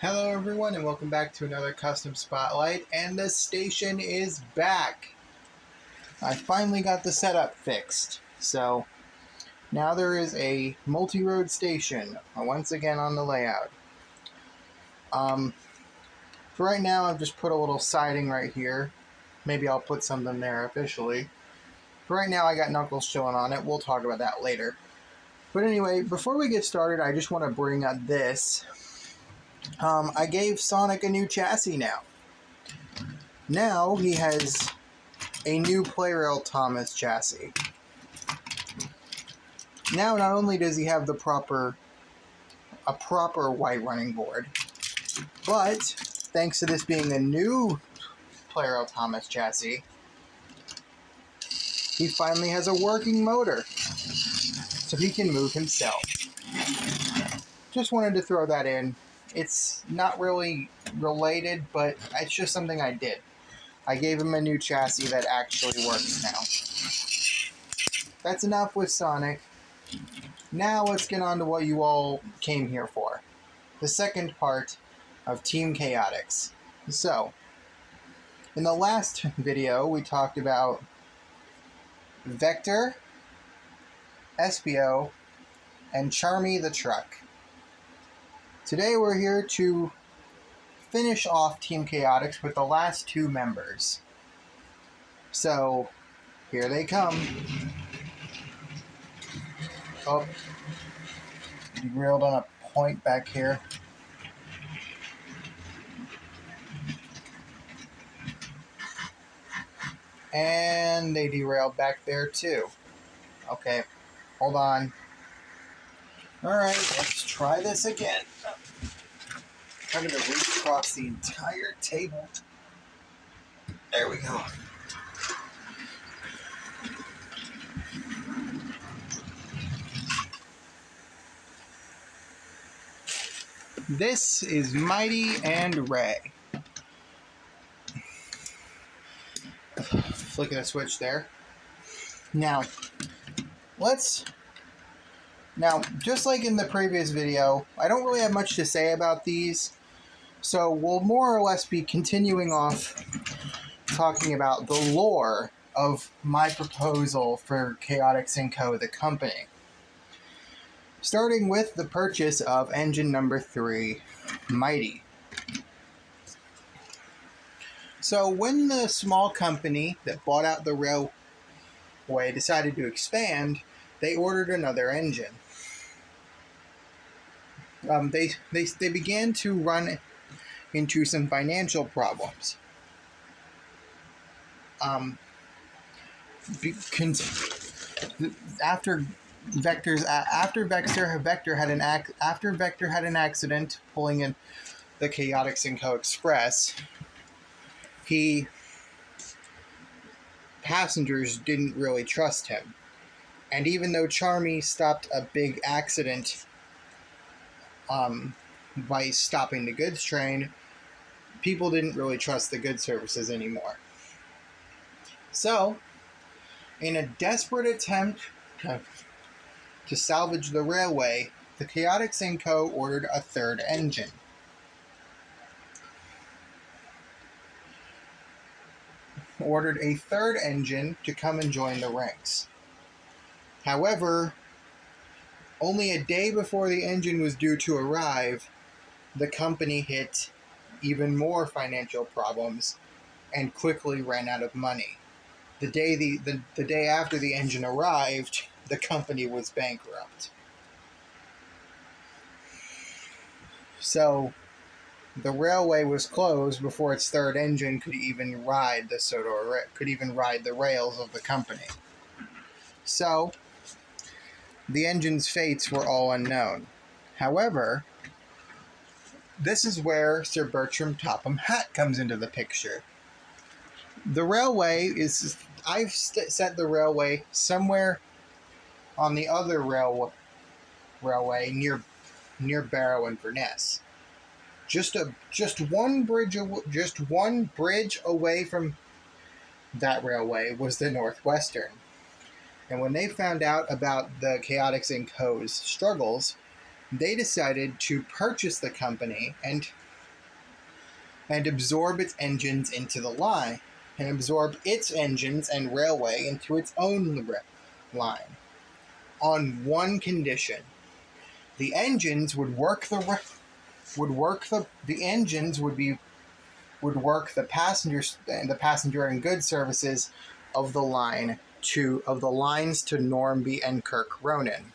Hello everyone and welcome back to another custom spotlight, and the station is back. I finally got the setup fixed, so now there is a multi-road station once again on the layout. For right now I've just put a little siding right here. Maybe I'll put something there officially. For right now I got knuckles showing on it. We'll talk about that later. But anyway, before we get started, I just want to bring up this. I gave Sonic a new chassis now. Now he has a new Playrail Thomas chassis. Now not only does he have a proper white running board, but thanks to this being a new Playrail Thomas chassis, he finally has a working motor, so he can move himself. Just wanted to throw that in. It's not really related, but it's just something I did. I gave him a new chassis that actually works now. That's enough with Sonic. Now let's get on to what you all came here for. The second part of Team Chaotix. So, in the last video we talked about Vector, Espio, and Charmy the Truck. Today we're here to finish off Team Chaotix with the last two members. So, here they come. Oh, derailed on a point back here. And they derailed back there too. Okay, hold on. Alright, let's try this again. I'm going to reach across the entire table. There we go. This is Mighty and Ray. Flicking a switch there. Now, just like in the previous video, I don't really have much to say about these, so we'll more or less be continuing off talking about the lore of my proposal for Chaotix & Co., the company. Starting with the purchase of engine number 3, Mighty. So when the small company that bought out the railway decided to expand, they ordered another engine. They began to run into some financial problems. After Vector had an accident pulling in the Chaotix & Co. Express, passengers didn't really trust him. And even though Charmy stopped a big accident by stopping the goods train, people didn't really trust the goods services anymore. So, in a desperate attempt to salvage the railway, the Chaotix & Co. ordered a third engine. Ordered a third engine to come and join the ranks. However, only a day before the engine was due to arrive, the company hit even more financial problems and quickly ran out of money. The day after the engine arrived, the company was bankrupt. So, the railway was closed before its third engine could even ride the rails of the company. So, the engine's fates were all unknown. However, this is where Sir Bertram Topham Hatt comes into the picture. The railway I've set the railway somewhere on the other railway near Barrow and Furness. Just one bridge away from that railway was the Northwestern. And when they found out about the Chaotix & Co.'s struggles, they decided to purchase the company and and absorb its engines into the line, and absorb its engines and railway into its own line, on one condition: the engines would work the passenger and goods services of the lines to Normby and Kirk Ronan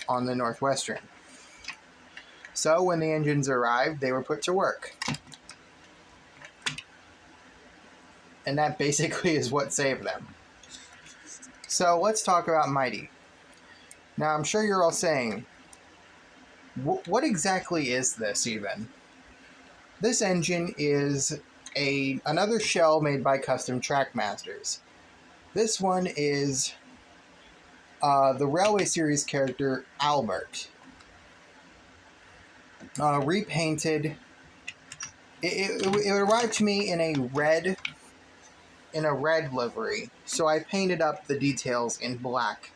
on the Northwestern. So when the engines arrived, they were put to work. And that basically is what saved them. So let's talk about Mighty. Now I'm sure you're all saying, what exactly is this even? This engine is another shell made by Custom Trackmasters. This one is the Railway Series character Albert, repainted. It arrived to me in a red livery, so I painted up the details in black.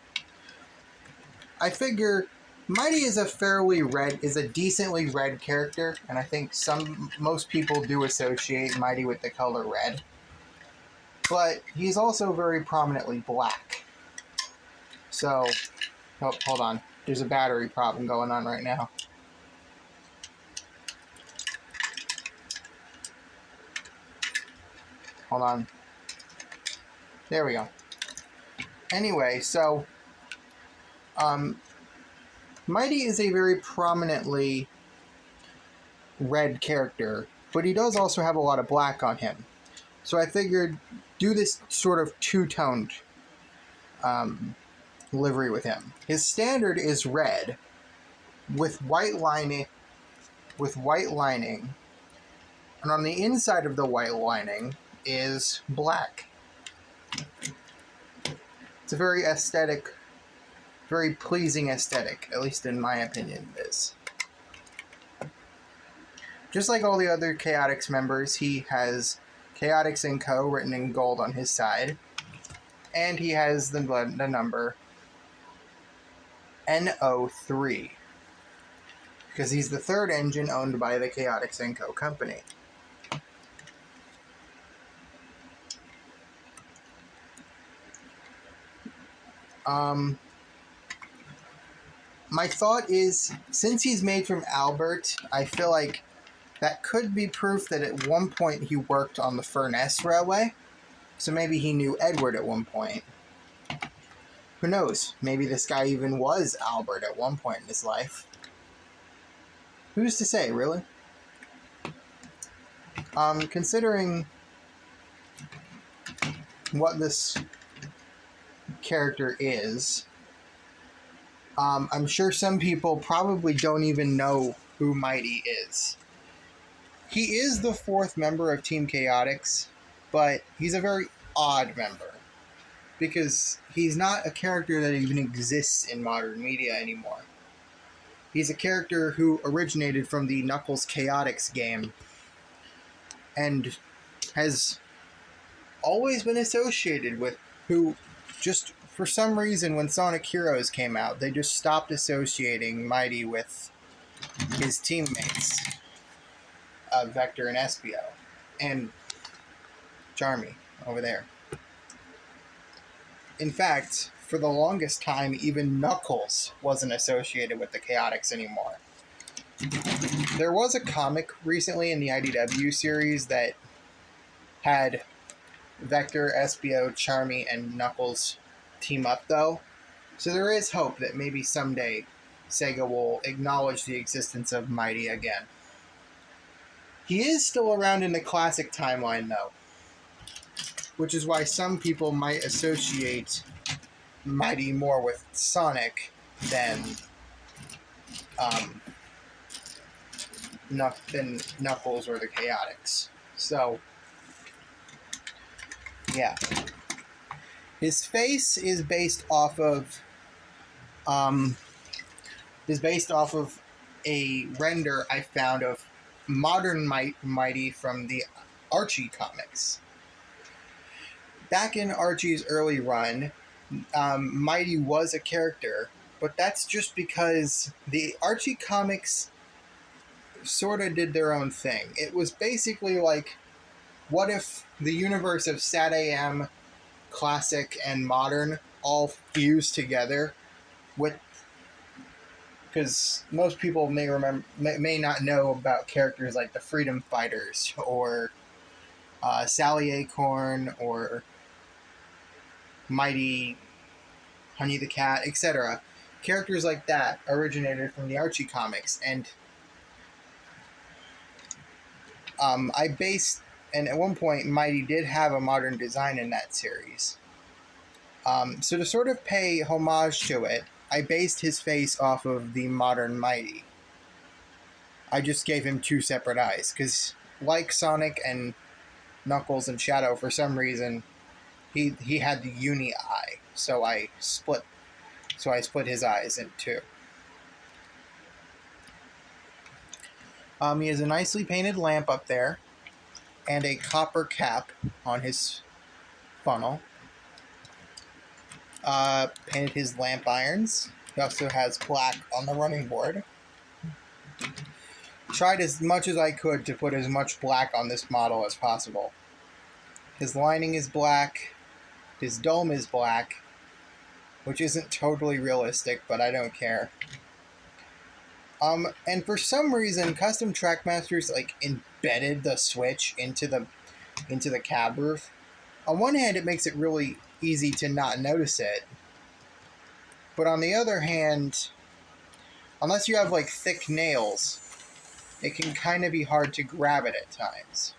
I figure Mighty is a decently red character, and I think most people do associate Mighty with the color red. But he's also very prominently black. So, oh, hold on. There's a battery problem going on right now. Hold on. There we go. Anyway, so Mighty is a very prominently red character, but he does also have a lot of black on him. So I figured do this sort of two-toned livery with him. His standard is red with white lining, and on the inside of the white lining is black. It's a very aesthetic, very pleasing aesthetic, at least in my opinion it is. Just like all the other Chaotix members, he has Chaotix & Co. written in gold on his side, and he has the number NO3, because he's the third engine owned by the Chaotix & Co. company. My thought is, since he's made from Albert, I feel like that could be proof that at one point he worked on the Furness Railway. So maybe he knew Edward at one point. Who knows? Maybe this guy even was Albert at one point in his life. Who's to say, really? Considering what this character is, I'm sure some people probably don't even know who Mighty is. He is the fourth member of Team Chaotix, but he's a very odd member, because he's not a character that even exists in modern media anymore. He's a character who originated from the Knuckles Chaotix game, and has always been associated with who, just for some reason, when Sonic Heroes came out, they just stopped associating Mighty with his teammates, Vector and Espio, and Charmy over there. In fact, for the longest time, even Knuckles wasn't associated with the Chaotix anymore. There was a comic recently in the IDW series that had Vector, Espio, Charmy, and Knuckles team up, though. So there is hope that maybe someday Sega will acknowledge the existence of Mighty again. He is still around in the classic timeline, though, which is why some people might associate Mighty more with Sonic than Knuckles or the Chaotix. So, yeah. His face is based off of a render I found of modern Mighty from the Archie comics. Back in Archie's early run, Mighty was a character, but that's just because the Archie comics sort of did their own thing. It was basically like, what if the universe of SAT-AM, classic, and modern all fused together with, because most people may not know about characters like the Freedom Fighters or Sally Acorn or Mighty Honey the Cat, etc. Characters like that originated from the Archie comics, and and at one point, Mighty did have a modern design in that series. So to sort of pay homage to it, I based his face off of the modern Mighty. I just gave him two separate eyes, because like Sonic and Knuckles and Shadow, for some reason, he had the uni eye, so I split his eyes in two. He has a nicely painted lamp up there, and a copper cap on his funnel. Painted his lamp irons. He also has black on the running board. Tried as much as I could to put as much black on this model as possible. His lining is black. His dome is black, which isn't totally realistic, but I don't care. And for some reason, Custom Trackmasters embedded the switch into the cab roof. On one hand, it makes it really easy to not notice it, but on the other hand, unless you have thick nails, it can kind of be hard to grab it at times.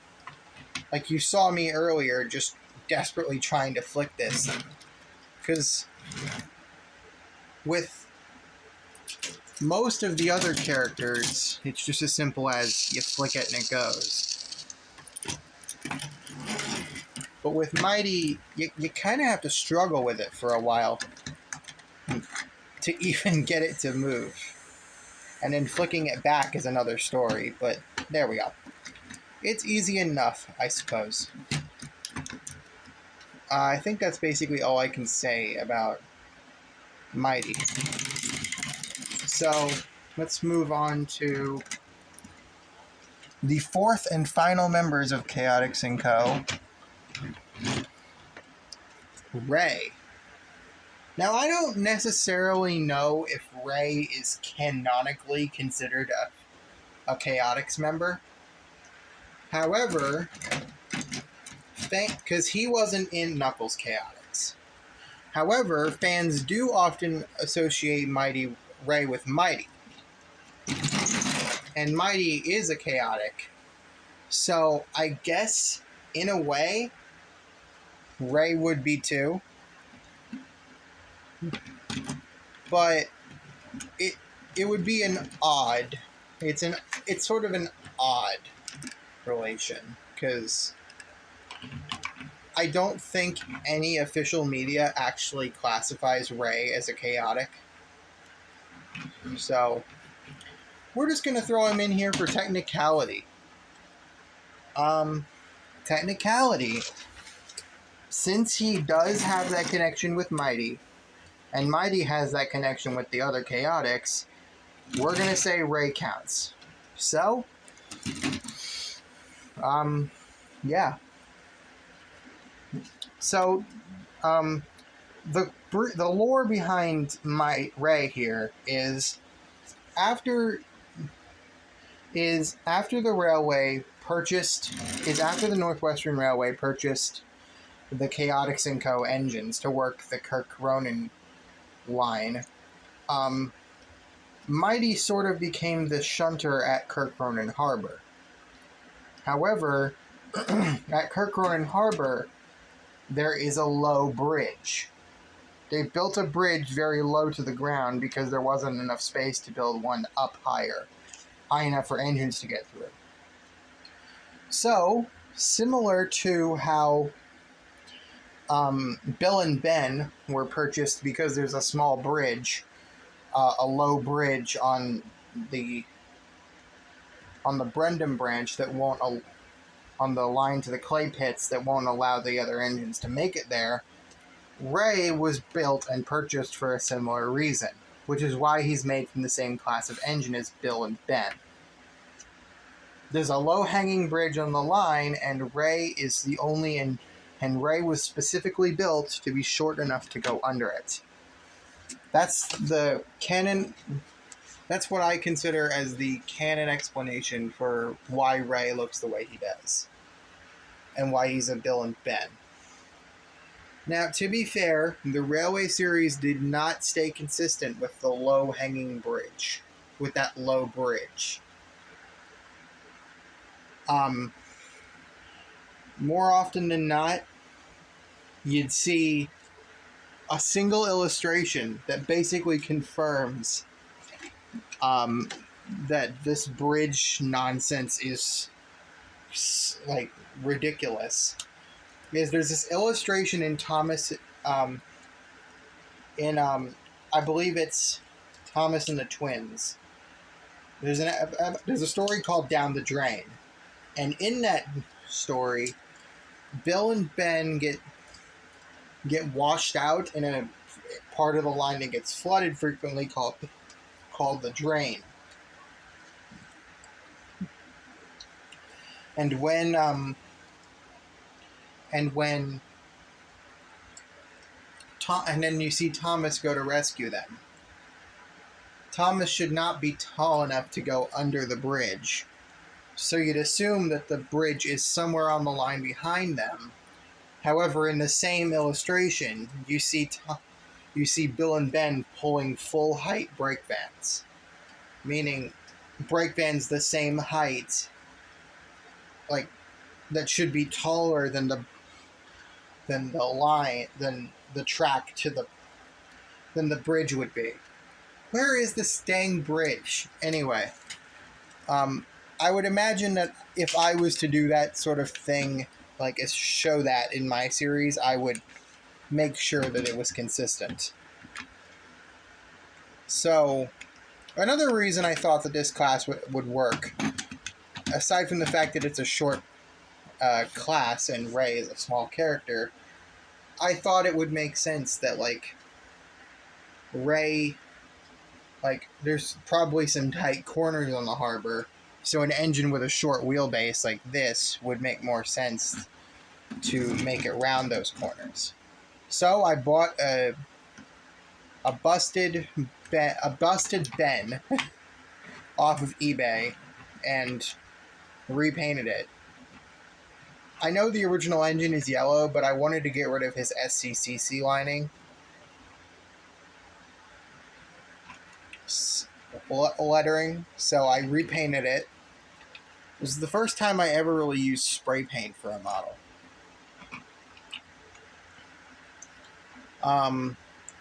Like you saw me earlier, just desperately trying to flick this, because with most of the other characters, it's just as simple as you flick it and it goes. But with Mighty, you kind of have to struggle with it for a while to even get it to move. And then flicking it back is another story, but there we go. It's easy enough, I suppose. I think that's basically all I can say about Mighty. So, let's move on to the fourth and final members of Chaotix & Co., Ray. Now, I don't necessarily know if Ray is canonically considered a Chaotix member. However, because he wasn't in Knuckles Chaotix. However, fans do often associate Ray with Mighty. And Mighty is a chaotic. So I guess, in a way, Ray would be too. But it would be an odd. It's sort of an odd relation, because I don't think any official media actually classifies Ray as a chaotic. So we're just going to throw him in here for technicality. Technicality. Since he does have that connection with Mighty, and Mighty has that connection with the other chaotics, we're going to say Ray counts. So, yeah. So, the lore behind my Ray here is after the Northwestern Railway purchased the Chaotix & Co. engines to work the Kirk-Ronan line, Mighty sort of became the shunter at Kirk-Ronan Harbor. However, at Kirk-Ronan Harbor, there is a low bridge. They built a bridge very low to the ground because there wasn't enough space to build one up high enough for engines to get through. So, similar to how Bill and Ben were purchased because there's a small bridge, a low bridge on the Brendan branch that won't, on the line to the clay pits that won't allow the other engines to make it there. Ray was built and purchased for a similar reason, which is why he's made from the same class of engine as Bill and Ben. there's a low-hanging bridge on the line, and Rey is the only, and Rey was specifically built to be short enough to go under it. That's the canon. That's what I consider as the canon explanation for why Rey looks the way he does, and why he's a Bill and Ben. Now, to be fair, the Railway series did not stay consistent with the low-hanging bridge, with that low bridge. More often than not, you'd see a single illustration that basically confirms that this bridge nonsense is like ridiculous. Because there's this illustration in Thomas, I believe it's Thomas and the Twins. There's a story called Down the Drain, and in that story, Bill and Ben get washed out in a part of the line that gets flooded frequently called the drain. And when and then you see Thomas go to rescue them. Thomas should not be tall enough to go under the bridge, so you'd assume that the bridge is somewhere on the line behind them. However, in the same illustration, you see Bill and Ben pulling full height brake vans, meaning brake vans the same height, like that should be taller than the track than the bridge would be. Where is this dang bridge? Anyway, I would imagine that if I was to do that sort of thing, like show that in my series, I would make sure that it was consistent. So, another reason I thought that this class would work, aside from the fact that it's a short class and Rey is a small character, I thought it would make sense that, like, Rey, like, there's probably some tight corners on the harbor, so an engine with a short wheelbase like this would make more sense to make it round those corners. So I bought a busted Ben off of eBay and repainted it. I know the original engine is yellow, but I wanted to get rid of his SCCC lining. Lettering, so I repainted it. This is the first time I ever really used spray paint for a model.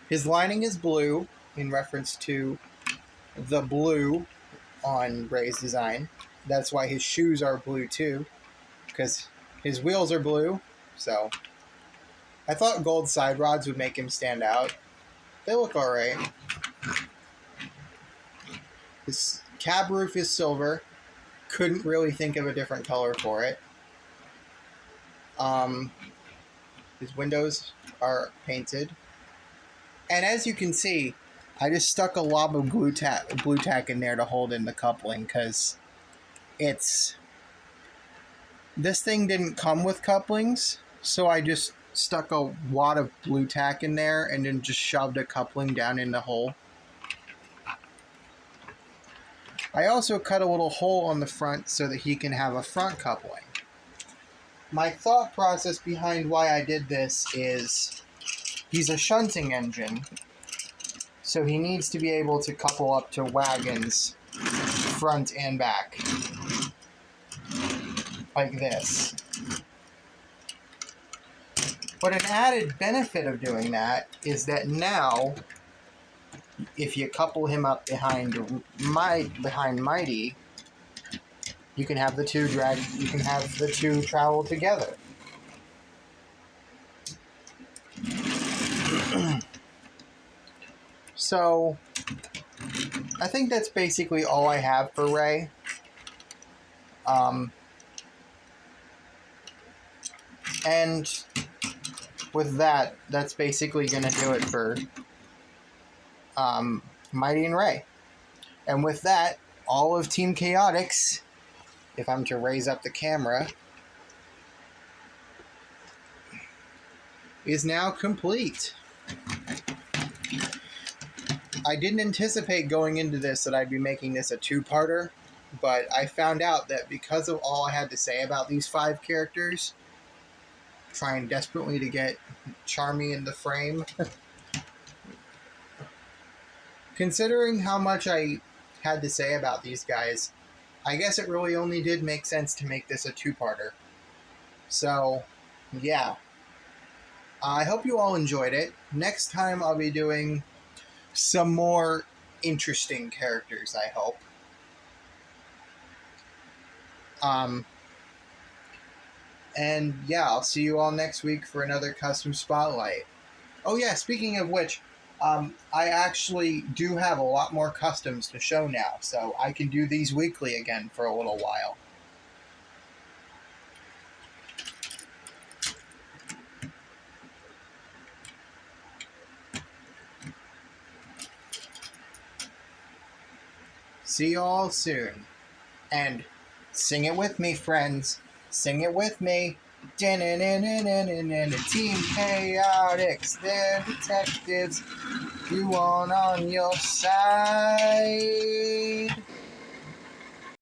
His lining is blue, in reference to the blue on Rey's design. That's why his shoes are blue too, because his wheels are blue. So I thought gold side rods would make him stand out. They look alright. His cab roof is silver. Couldn't really think of a different color for it. His windows are painted. And as you can see, I just stuck a lob of glue tack in there to hold in the coupling, because this thing didn't come with couplings, so I just stuck a wad of glue tack in there and then just shoved a coupling down in the hole. I also cut a little hole on the front so that he can have a front coupling. My thought process behind why I did this is he's a shunting engine, so he needs to be able to couple up to wagons front and back, like this. But an added benefit of doing that is that now, if you couple him up behind Mighty, you can have the two travel together. So, I think that's basically all I have for Rey. And with that, that's basically going to do it for Mighty and Rey. And with that, all of Team Chaotix if I'm to raise up the camera, is now complete. I didn't anticipate going into this that I'd be making this a two-parter, but I found out that because of all I had to say about these 5 characters, trying desperately to get Charmy in the frame, considering how much I had to say about these guys, I guess it really only did make sense to make this a two-parter. So, yeah. I hope you all enjoyed it. Next time I'll be doing some more interesting characters, I hope. And yeah, I'll see you all next week for another custom spotlight. Oh yeah, speaking of which, I actually do have a lot more customs to show now, so I can do these weekly again for a little while. See you all soon. And sing it with me, friends. Sing it with me. Team Chaotix, they're detectives. You want on your side.